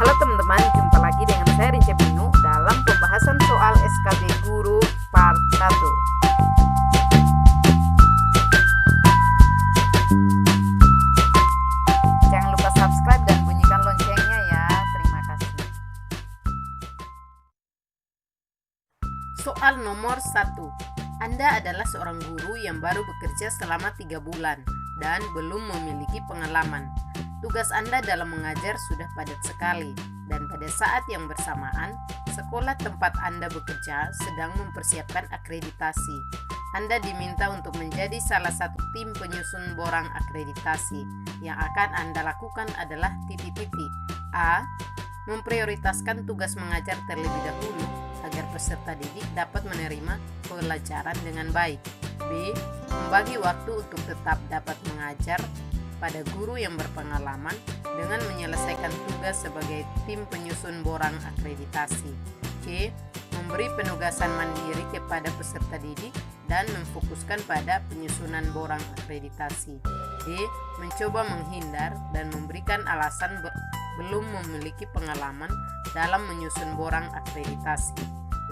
Halo teman-teman, jumpa lagi dengan saya Rince Binu dalam pembahasan soal SKB Guru Part 1. Jangan lupa subscribe dan bunyikan loncengnya ya. Terima kasih. Soal nomor 1. Anda adalah seorang guru yang baru bekerja selama 3 bulan dan belum memiliki pengalaman. Tugas Anda dalam mengajar sudah padat sekali, dan pada saat yang bersamaan, sekolah tempat Anda bekerja sedang mempersiapkan akreditasi. Anda diminta untuk menjadi salah satu tim penyusun borang akreditasi. Yang akan Anda lakukan adalah titik-titik. A. Memprioritaskan tugas mengajar terlebih dahulu agar peserta didik dapat menerima pelajaran dengan baik. B. Membagi waktu untuk tetap dapat mengajar pada guru yang berpengalaman dengan menyelesaikan tugas sebagai tim penyusun borang akreditasi. C. Memberi penugasan mandiri kepada peserta didik dan memfokuskan pada penyusunan borang akreditasi. D. Mencoba menghindar dan memberikan alasan belum memiliki pengalaman dalam menyusun borang akreditasi.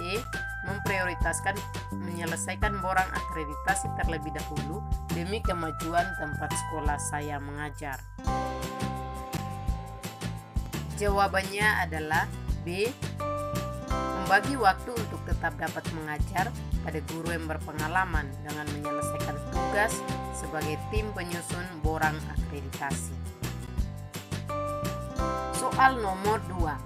E. Memprioritaskan menyelesaikan borang akreditasi terlebih dahulu demi kemajuan tempat sekolah saya mengajar. Jawabannya adalah B. Membagi waktu untuk tetap dapat mengajar pada guru yang berpengalaman dengan menyelesaikan tugas sebagai tim penyusun borang akreditasi. Soal nomor 2.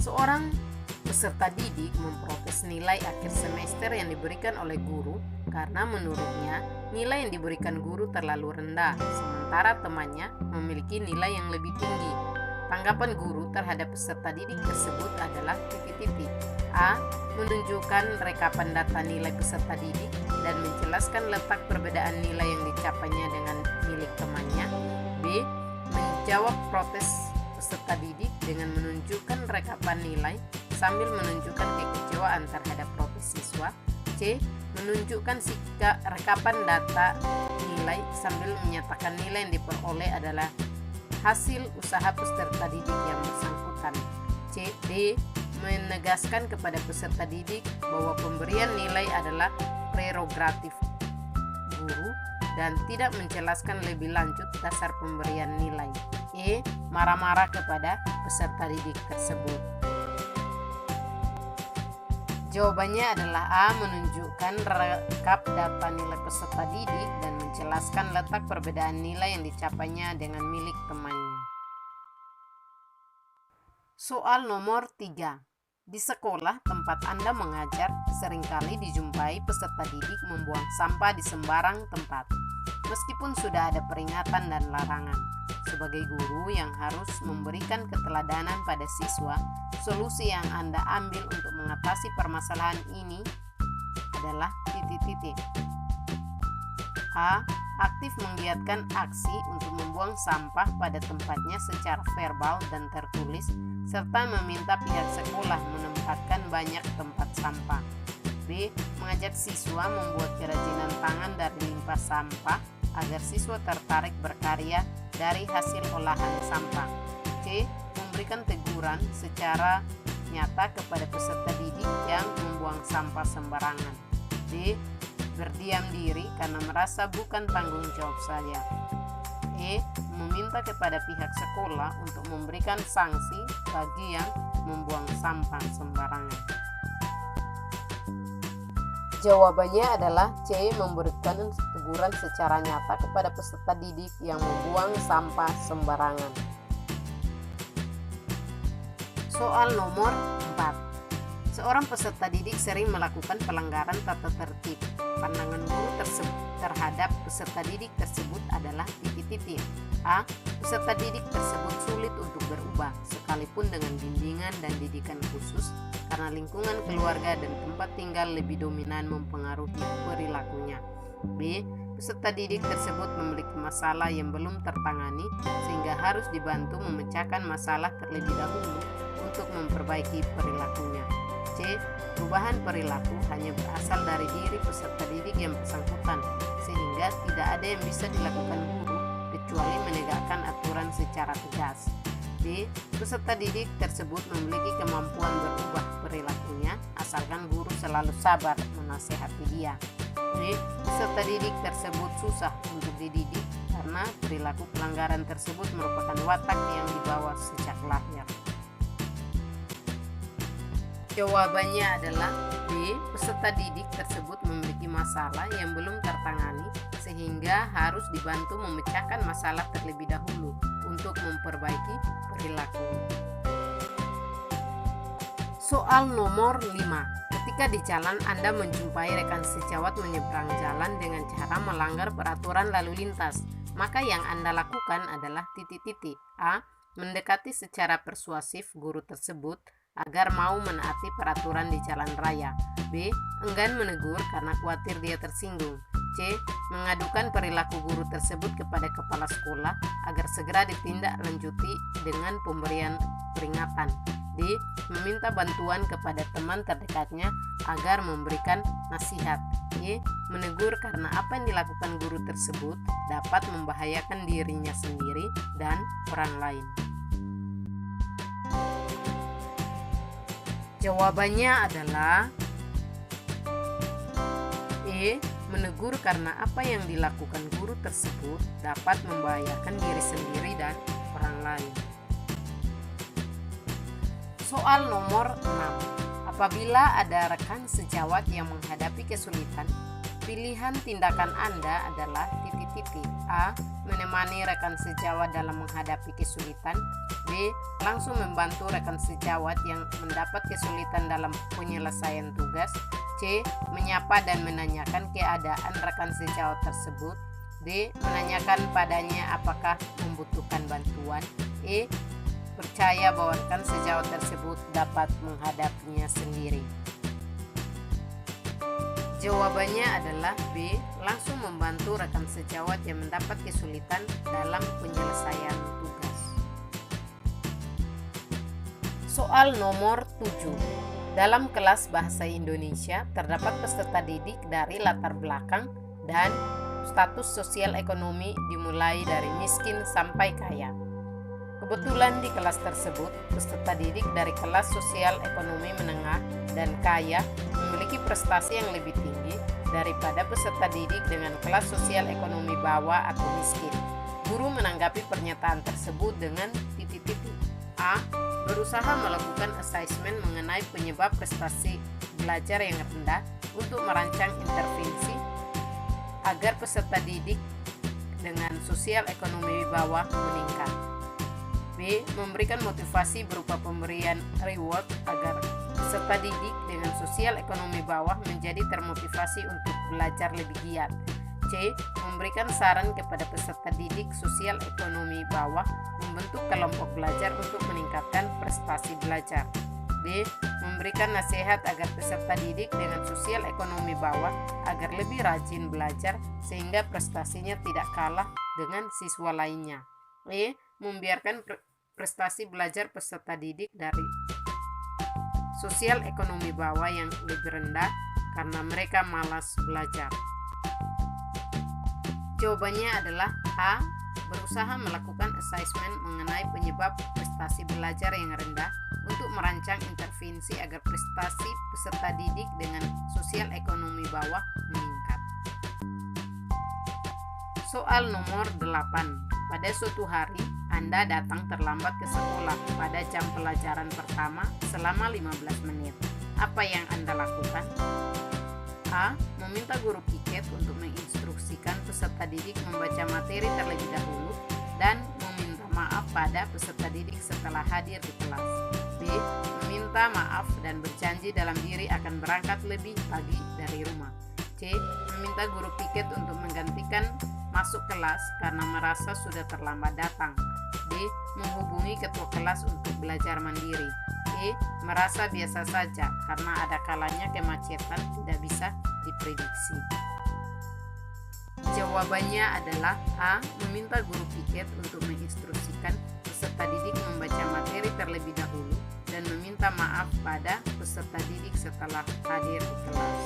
Seorang peserta didik memprotes nilai akhir semester yang diberikan oleh guru karena menurutnya nilai yang diberikan guru terlalu rendah, sementara temannya memiliki nilai yang lebih tinggi. Tanggapan guru terhadap peserta didik tersebut adalah titik-titik. A. Menunjukkan rekapan data nilai peserta didik dan menjelaskan letak perbedaan nilai yang dicapainya dengan milik temannya. B. Menjawab protes peserta didik dengan menunjukkan rekapan nilai sambil menunjukkan kekecewaan terhadap protes siswa. C. Menunjukkan rekapan data nilai sambil menyatakan nilai yang diperoleh adalah hasil usaha peserta didik yang bersangkutan. C. D. Menegaskan kepada peserta didik bahwa pemberian nilai adalah prerogatif guru dan tidak menjelaskan lebih lanjut dasar pemberian nilai. E. Marah-marah kepada peserta didik tersebut. Jawabannya adalah A. Menunjukkan rekap data nilai peserta didik dan menjelaskan letak perbedaan nilai yang dicapainya dengan milik temannya. Soal nomor 3. Di sekolah tempat Anda mengajar, seringkali dijumpai peserta didik membuang sampah di sembarang tempat. Meskipun sudah ada peringatan dan larangan, sebagai guru yang harus memberikan keteladanan pada siswa, solusi yang Anda ambil untuk mengatasi permasalahan ini adalah titik-titik. A. Aktif menggiatkan aksi untuk membuang sampah pada tempatnya secara verbal dan tertulis, serta meminta pihak sekolah menempatkan banyak tempat sampah. B. Mengajak siswa membuat kerajinan tangan dari limbah sampah agar siswa tertarik berkarya dari hasil olahan sampah. C. Memberikan teguran secara nyata kepada peserta didik yang membuang sampah sembarangan. D. Berdiam diri karena merasa bukan tanggung jawab saya. E. Meminta kepada pihak sekolah untuk memberikan sanksi bagi yang membuang sampah sembarangan. Jawabannya adalah C. Memberikan teguran secara nyata kepada peserta didik yang membuang sampah sembarangan. Soal nomor 4. Seorang peserta didik sering melakukan pelanggaran tata tertib. Pandangan guru terhadap peserta didik tersebut adalah titik-titik. A. Peserta didik tersebut sulit untuk berubah, sekalipun dengan bimbingan dan didikan khusus, karena lingkungan keluarga dan tempat tinggal lebih dominan mempengaruhi perilakunya. B. Peserta didik tersebut memiliki masalah yang belum tertangani, sehingga harus dibantu memecahkan masalah terlebih dahulu untuk memperbaiki perilakunya. C. Perubahan perilaku hanya berasal dari diri peserta didik yang bersangkutan, sehingga tidak ada yang bisa dilakukan guru kecuali menegakkan aturan secara tegas. B. Peserta didik tersebut memiliki kemampuan berubah perilakunya asalkan guru selalu sabar menasehati dia. B. Peserta didik tersebut susah untuk dididik karena perilaku pelanggaran tersebut merupakan watak yang dibawa sejak lahir. Jawabannya adalah B. Peserta didik tersebut memiliki masalah yang belum tertangani sehingga harus dibantu memecahkan masalah terlebih dahulu untuk memperbaiki perilaku. Soal nomor 5. Ketika di jalan Anda menjumpai rekan sejawat menyeberang jalan dengan cara melanggar peraturan lalu lintas, maka yang Anda lakukan adalah titik-titik. A. Mendekati secara persuasif guru tersebut agar mau menaati peraturan di jalan raya. B. Enggan menegur karena khawatir dia tersinggung. C. Mengadukan perilaku guru tersebut kepada kepala sekolah agar segera ditindaklanjuti dengan pemberian peringatan. D. Meminta bantuan kepada teman terdekatnya agar memberikan nasihat. E. Menegur karena apa yang dilakukan guru tersebut dapat membahayakan dirinya sendiri dan orang lain. Jawabannya adalah E. Menegur karena apa yang dilakukan guru tersebut dapat membahayakan diri sendiri dan orang lain. Soal nomor 6. Apabila ada rekan sejawat yang menghadapi kesulitan, pilihan tindakan Anda adalah titik-titik. A. Menemani rekan sejawat dalam menghadapi kesulitan. B. Langsung membantu rekan sejawat yang mendapat kesulitan dalam penyelesaian tugas. C. Menyapa dan menanyakan keadaan rekan sejawat tersebut. D. Menanyakan padanya apakah membutuhkan bantuan. E. Percaya bahwa rekan sejawat tersebut dapat menghadapinya sendiri. Jawabannya adalah B. Langsung membantu rekan sejawat yang mendapat kesulitan dalam penyelesaian tugas. Soal nomor 7. Dalam kelas bahasa Indonesia terdapat peserta didik dari latar belakang dan status sosial ekonomi dimulai dari miskin sampai kaya. Kebetulan di kelas tersebut, peserta didik dari kelas sosial ekonomi menengah dan kaya memiliki prestasi yang lebih tinggi daripada peserta didik dengan kelas sosial ekonomi bawah atau miskin. Guru menanggapi pernyataan tersebut dengan titik-titik. A. Berusaha melakukan asesmen mengenai penyebab prestasi belajar yang rendah untuk merancang intervensi agar peserta didik dengan sosial ekonomi bawah meningkat. B. Memberikan motivasi berupa pemberian reward agar peserta didik dengan sosial ekonomi bawah menjadi termotivasi untuk belajar lebih giat. C. Memberikan saran kepada peserta didik sosial ekonomi bawah membentuk kelompok belajar untuk meningkatkan prestasi belajar. B. Memberikan nasihat agar peserta didik dengan sosial ekonomi bawah agar lebih rajin belajar sehingga prestasinya tidak kalah dengan siswa lainnya. E. Membiarkan prestasi belajar peserta didik dari sosial ekonomi bawah yang lebih rendah karena mereka malas belajar. Jawabannya adalah A. Berusaha melakukan asesmen mengenai penyebab prestasi belajar yang rendah untuk merancang intervensi agar prestasi peserta didik dengan sosial ekonomi bawah meningkat. Soal nomor 8. Pada suatu hari, Anda datang terlambat ke sekolah pada jam pelajaran pertama selama 15 menit. Apa yang Anda lakukan? A. Meminta guru piket untuk menginstruksikan peserta didik membaca materi terlebih dahulu dan meminta maaf pada peserta didik setelah hadir di kelas. B. Meminta maaf dan berjanji dalam diri akan berangkat lebih pagi dari rumah. C. Meminta guru piket untuk menggantikan masuk kelas karena merasa sudah terlambat datang. D. Menghubungi ketua kelas untuk belajar mandiri. E. Merasa biasa saja karena ada kalanya kemacetan tidak bisa diprediksi. Jawabannya adalah A. Meminta guru piket untuk menginstruksikan peserta didik membaca materi terlebih dahulu dan meminta maaf pada peserta didik setelah hadir di kelas.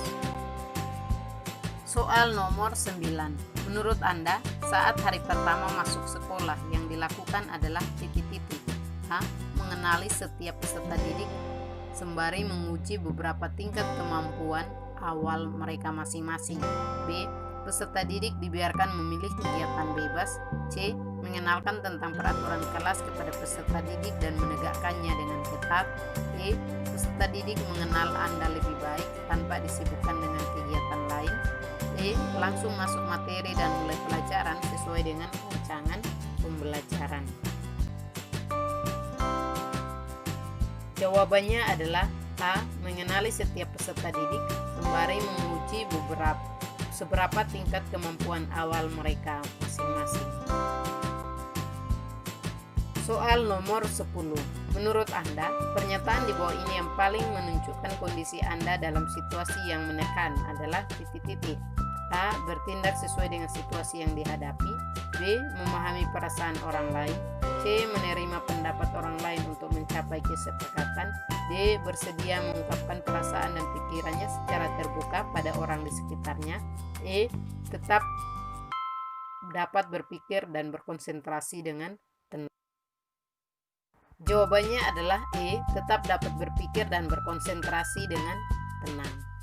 Soal nomor 9. Menurut Anda, saat hari pertama masuk sekolah yang dilakukan adalah titik-titik. A. Mengenali setiap peserta didik sembari menguji beberapa tingkat kemampuan awal mereka masing-masing. B. Peserta didik dibiarkan memilih kegiatan bebas. C. Mengenalkan tentang peraturan kelas kepada peserta didik dan menegakkannya dengan ketat. D. Peserta didik mengenal Anda lebih baik tanpa disibukkan dengan kegiatan lain. E. Langsung masuk materi dan mulai pelajaran sesuai dengan rancangan pembelajaran. Jawabannya adalah A. Mengenali setiap peserta didik sembari menguji seberapa tingkat kemampuan awal mereka masing-masing. Soal nomor 10. Menurut Anda, pernyataan di bawah ini yang paling menunjukkan kondisi Anda dalam situasi yang menekan adalah titik-titik. A. Bertindak sesuai dengan situasi yang dihadapi. B. Memahami perasaan orang lain. C. Menerima pendapat orang lain untuk mencapai kesepakatan. D. Bersedia mengungkapkan perasaan dan pikirannya secara terbuka pada orang di sekitarnya. E. Tetap dapat berpikir dan berkonsentrasi dengan tenang. Jawabannya adalah E. Tetap dapat berpikir dan berkonsentrasi dengan tenang.